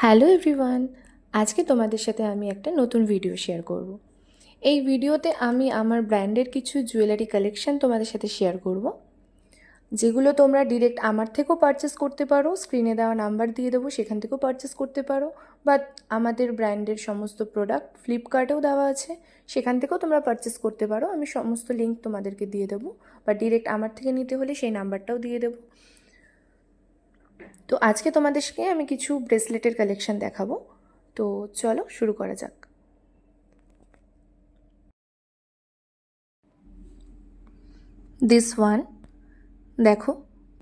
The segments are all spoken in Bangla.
হ্যালো এভরিওয়ান, আজকে তোমাদের সাথে আমি একটা নতুন ভিডিও শেয়ার করব। এই ভিডিওতে আমি আমার ব্র্যান্ডের কিছু জুয়েলারি কালেকশন তোমাদের সাথে শেয়ার করব, যেগুলো তোমরা ডিরেক্ট আমার থেকেও পারচেস করতে পারো। স্ক্রিনে দেওয়া নাম্বার দিয়ে দেবো, সেখান থেকেও পারচেস করতে পারো, বা আমাদের ব্র্যান্ডের সমস্ত প্রোডাক্ট ফ্লিপকার্টেও দেওয়া আছে, সেখান থেকেও তোমরা পারচেস করতে পারো। আমি সমস্ত লিঙ্ক তোমাদেরকে দিয়ে দেবো, বা ডিরেক্ট আমার থেকে নিতে হলে সেই নাম্বারটাও দিয়ে দেবো। তো আজকে তোমাদেরকে আমি কিছু ব্রেসলেটের কালেকশন দেখাবো। তো চলো শুরু করা যাক। দিস ওয়ান, দেখো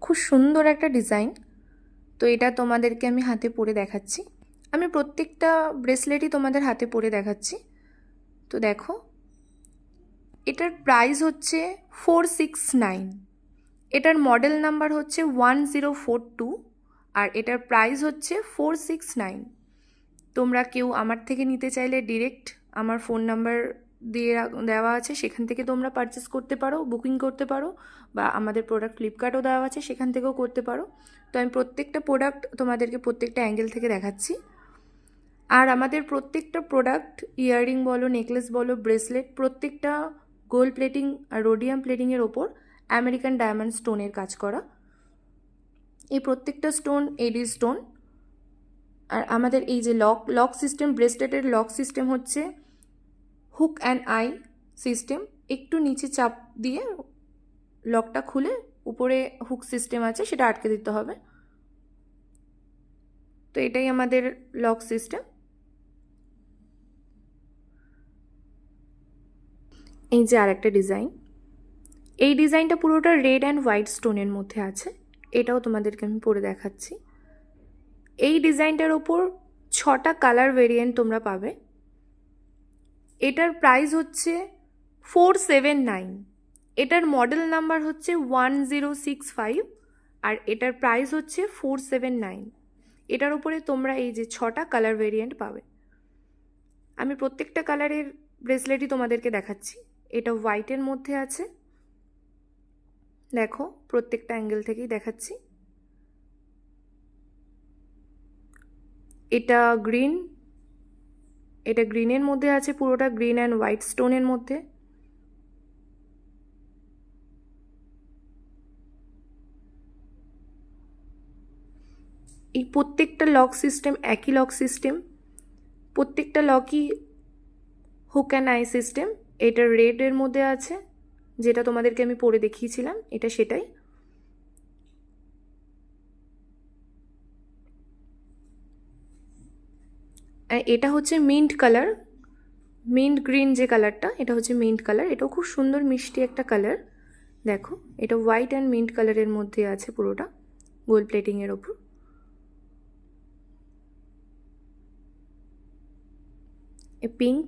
খুব সুন্দর একটা ডিজাইন। তো এটা তোমাদেরকে আমি হাতে পরে দেখাচ্ছি। আমি প্রত্যেকটা ব্রেসলেটই তোমাদের হাতে পরে দেখাচ্ছি। তো দেখো, এটার প্রাইস হচ্ছে 469, এটার মডেল নাম্বার হচ্ছে 1042, আর এটার প্রাইস হচ্ছে 469। তোমরা কেউ আমার থেকে নিতে চাইলে ডিরেক্ট আমার ফোন নাম্বার দিয়ে দেওয়া আছে, সেখান থেকে তোমরা পারচেস করতে পারো, বুকিং করতে পারো, বা আমাদের প্রোডাক্ট ফ্লিপকার্টও দেওয়া আছে, সেখান থেকেও করতে পারো। তো আমি প্রত্যেকটা প্রোডাক্ট তোমাদেরকে প্রত্যেকটা অ্যাঙ্গেল থেকে দেখাচ্ছি। আর আমাদের প্রত্যেকটা প্রোডাক্ট, ইয়াররিং বলো, নেকলেস বলো, ব্রেসলেট, প্রত্যেকটা গোল্ড প্লেটিং আর রোডিয়াম প্লেটিংয়ের ওপর আমেরিকান ডায়মন্ড স্টোনের কাজ করা। এই প্রত্যেকটা স্টোন এডি স্টোন। আর আমাদের এই যে লক সিস্টেম, ব্রেসলেটের লক সিস্টেম হচ্ছে হুক অ্যান্ড আই সিস্টেম। একটু নিচে চাপ দিয়ে লকটা খুলে উপরে হুক সিস্টেম আছে, সেটা আটকে দিতে হবে। তো এটাই আমাদের লক সিস্টেম। এই যে আরেকটা ডিজাইন, এই ডিজাইনটা পুরোটা রেড অ্যান্ড হোয়াইট স্টোনের মধ্যে আছে, এটাও তোমাদেরকে আমি পরে দেখাচ্ছি। এই ডিজাইনটার ওপর 6টা কালার ভেরিয়েন্ট তোমরা পাবে। এটার প্রাইস হচ্ছে 479, এটার মডেল নাম্বার হচ্ছে 1065, আর এটার প্রাইস হচ্ছে 479। এটার উপরে তোমরা এই যে 6টা কালার ভেরিয়েন্ট পাবে। আমি প্রত্যেকটা কালারের ব্রেসলেটই তোমাদেরকে দেখাচ্ছি। এটা হোয়াইটের মধ্যে আছে, দেখো প্রত্যেকটা অ্যাঙ্গেল থেকেই দেখাচ্ছি। এটা গ্রিন, এটা গ্রিনের মধ্যে আছে, পুরোটা গ্রিন অ্যান্ড হোয়াইট স্টোনের মধ্যে। এই প্রত্যেকটা লক সিস্টেম একই লক সিস্টেম, প্রত্যেকটা লকই হুক অ্যান্ড আই সিস্টেম। এটা রেডের মধ্যে আছে, যেটা তোমাদেরকে আমি পরে দেখিয়েছিলাম, এটা সেটাই। এটা হচ্ছে মিন্ট কালার, মিন্ট গ্রিন যে কালারটা, এটা হচ্ছে মিন্ট কালার। এটাও খুব সুন্দর মিষ্টি একটা কালার। দেখো, এটা হোয়াইট অ্যান্ড মিন্ট কালারের মধ্যে আছে পুরোটা, গোল্ড প্লেটিংয়ের ওপর। Pink,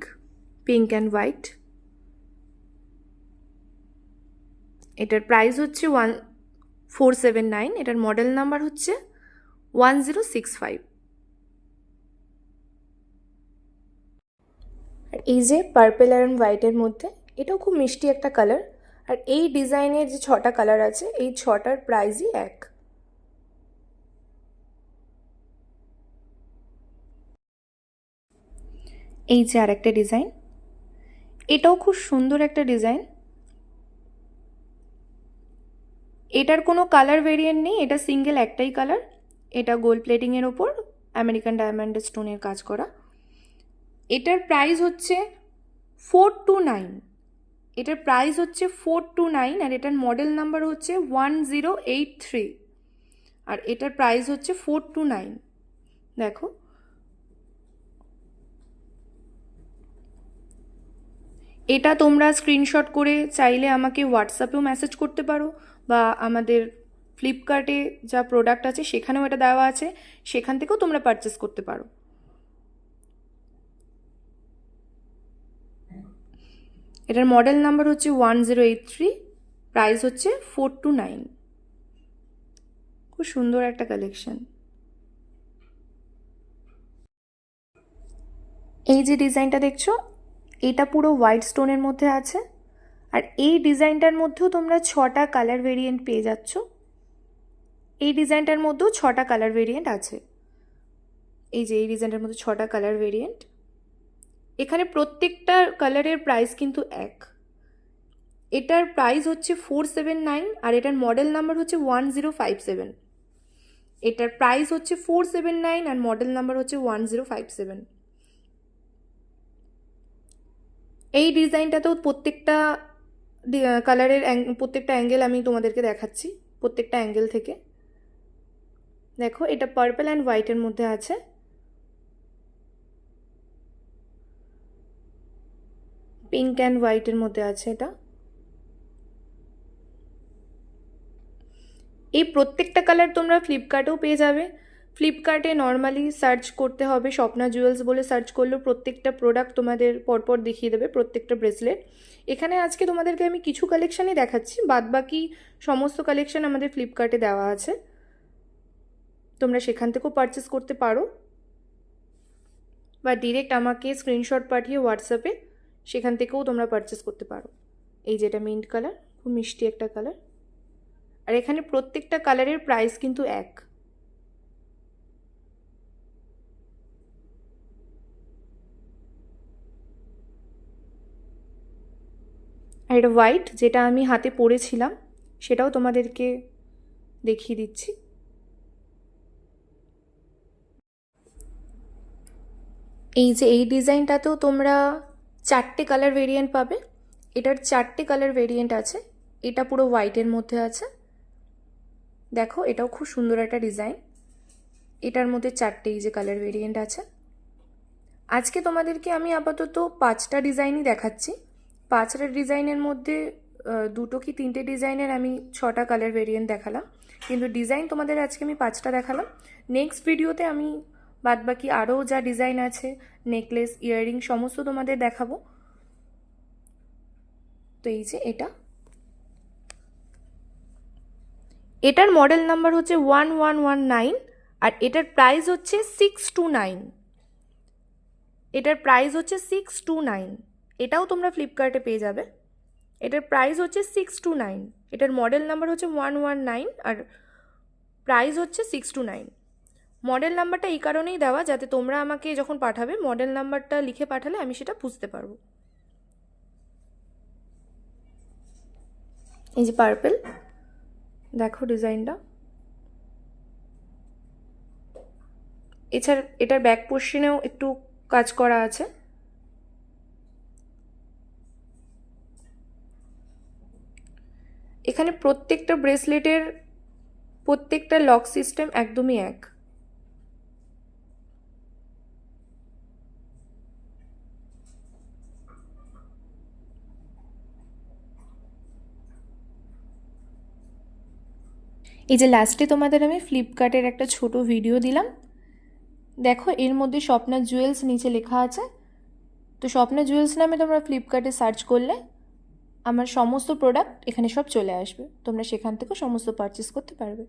pink and white. এটার প্রাইস হচ্ছে 479, এটার মডেল নাম্বার হচ্ছে 1065। আর এই যে পার্পেল অ্যান্ড হোয়াইটের মধ্যে, এটাও খুব মিষ্টি একটা কালার। আর এই ডিজাইনের যে 6টা কালার আছে, এই 6টার প্রাইসই এক। এই যে আরেকটা ডিজাইন, এটাও খুব সুন্দর একটা ডিজাইন। এটার কোনো কালার ভেরিয়েন্ট নেই, এটা সিঙ্গেল একটাই কালার। এটা গোল্ড প্লেটিংয়ের ওপর আমেরিকান ডায়মন্ড স্টোনের কাজ করা। এটার প্রাইস হচ্ছে 429, এটার প্রাইস হচ্ছে 429, আর এটার মডেল নাম্বার হচ্ছে 1083, আর এটার প্রাইস হচ্ছে 429। দেখো, এটা তোমরা স্ক্রিনশট করে চাইলে আমাকে হোয়াটসঅ্যাপেও মেসেজ করতে পারো, বা আমাদের ফ্লিপকার্টে যা প্রোডাক্ট আছে সেখানেও এটা দেওয়া আছে, সেখান থেকেও তোমরা পারচেস করতে পারো। এটার মডেল নাম্বার হচ্ছে 1083, প্রাইস হচ্ছে 429। খুব সুন্দর একটা কালেকশন। এই যে ডিজাইনটা দেখছো, এটা পুরো হোয়াইট স্টোনের মধ্যে আছে, আর এই ডিজাইনটার মধ্যেও তোমরা 6টা কালার ভেরিয়েন্ট পেয়ে যাচ্ছ। এই ডিজাইনটার মধ্যেও 6টা কালার ভেরিয়েন্ট আছে। এই যে এই ডিজাইনের মধ্যে 6টা কালার ভেরিয়েন্ট। এখানে প্রত্যেকটা কালারের প্রাইস কিন্তু এক। এটার প্রাইস হচ্ছে 479 আর এটার মডেল নাম্বার হচ্ছে 1057। এটার প্রাইস হচ্ছে 479 আর মডেল নাম্বার হচ্ছে 1057। এই ডিজাইনটাতেও প্রত্যেকটা কালারের প্রত্যেকটা অ্যাঙ্গেল আমি তোমাদেরকে দেখাচ্ছি, প্রত্যেকটা অ্যাঙ্গেল থেকে। দেখো এটা পার্পল অ্যান্ড হোয়াইটের মধ্যে আছে। পিঙ্ক অ্যান্ড হোয়াইটের মধ্যে আছে এটা। এই প্রত্যেকটা কালার তোমরা ফ্লিপকার্টেও পেয়ে যাবে। ফ্লিপকার্টে নর্মালি সার্চ করতে হবে, স্বপ্না জুয়েলস বলে সার্চ করলেও প্রত্যেকটা প্রোডাক্ট তোমাদের পরপর দেখিয়ে দেবে, প্রত্যেকটা ব্রেসলেট। এখানে আজকে তোমাদেরকে আমি কিছু কালেকশানই দেখাচ্ছি, বাদবাকি সমস্ত কালেকশান আমাদের ফ্লিপকার্টে দেওয়া আছে, তোমরা সেখান থেকেও পারচেস করতে পারো বা ডিরেক্ট আমাকে স্ক্রিনশট পাঠিয়ে হোয়াটসঅ্যাপে সেখান থেকেও তোমরা পারচেস করতে পারো। এই যেটা মিন্ট কালার, খুব মিষ্টি একটা কালার। আর এখানে প্রত্যেকটা কালারের প্রাইস কিন্তু এক। আর এটা হোয়াইট, যেটা আমি হাতে পরেছিলাম সেটাও তোমাদেরকে দেখিয়ে দিচ্ছি। এই যে এই ডিজাইনটাতেও তোমরা 4টে কালার ভেরিয়েন্ট পাবে। এটার 4টে কালার ভেরিয়েন্ট আছে। এটা পুরো হোয়াইটের মধ্যে আছে। দেখো এটাও খুব সুন্দর একটা ডিজাইন। এটার মধ্যে 4টে এই যে কালার ভেরিয়েন্ট আছে। আজকে তোমাদেরকে আমি আপাতত 5টা ডিজাইনই দেখাচ্ছি। 5টা ডিজাইনের মধ্যে 2টো কি 3টে ডিজাইনের আমি 6টা কালার ভেরিয়েন্ট দেখালাম, কিন্তু ডিজাইন তোমাদের আজকে আমি 5টা দেখালাম। নেক্সট ভিডিওতে আমি বাদবাকি আরও যা ডিজাইন আছে, নেকলেস, ইয়াররিং সমস্ত তোমাদের দেখাবো। তো এই যে এটার মডেল নাম্বার হচ্ছে 1119 আর এটার প্রাইস হচ্ছে 629। এটার প্রাইস হচ্ছে 629। এটাও তোমরা ফ্লিপকার্টে পেয়ে যাবে। এটার প্রাইস হচ্ছে 629। এটার মডেল নাম্বার হচ্ছে 119 আর প্রাইস হচ্ছে 629। মডেল নাম্বারটা এই কারণেই দেওয়া যাতে তোমরা আমাকে যখন পাঠাবে মডেল নাম্বারটা লিখে পাঠালে আমি সেটা বুঝতে পারবো। এই যে পার্পল, দেখো ডিজাইনটা। এছাড়া এটার ব্যাক পোর্শনেও একটু কাজ করা আছে। এখানে প্রত্যেকটা ব্রেসলেটের প্রত্যেকটা লক সিস্টেম একদমই এক। এই যে লাস্টে তোমাদের আমি ফ্লিপকার্টের একটা ছোট ভিডিও দিলাম, দেখো এর মধ্যে স্বপ্না জুয়েলস নিচে লেখা আছে। তো স্বপ্না জুয়েলস নামে তোমরা ফ্লিপকার্টে সার্চ করলে আমার সমস্ত প্রোডাক্ট এখানে সব চলে আসবে, তোমরা সেখান থেকেও সমস্ত পারচেস করতে পারবে।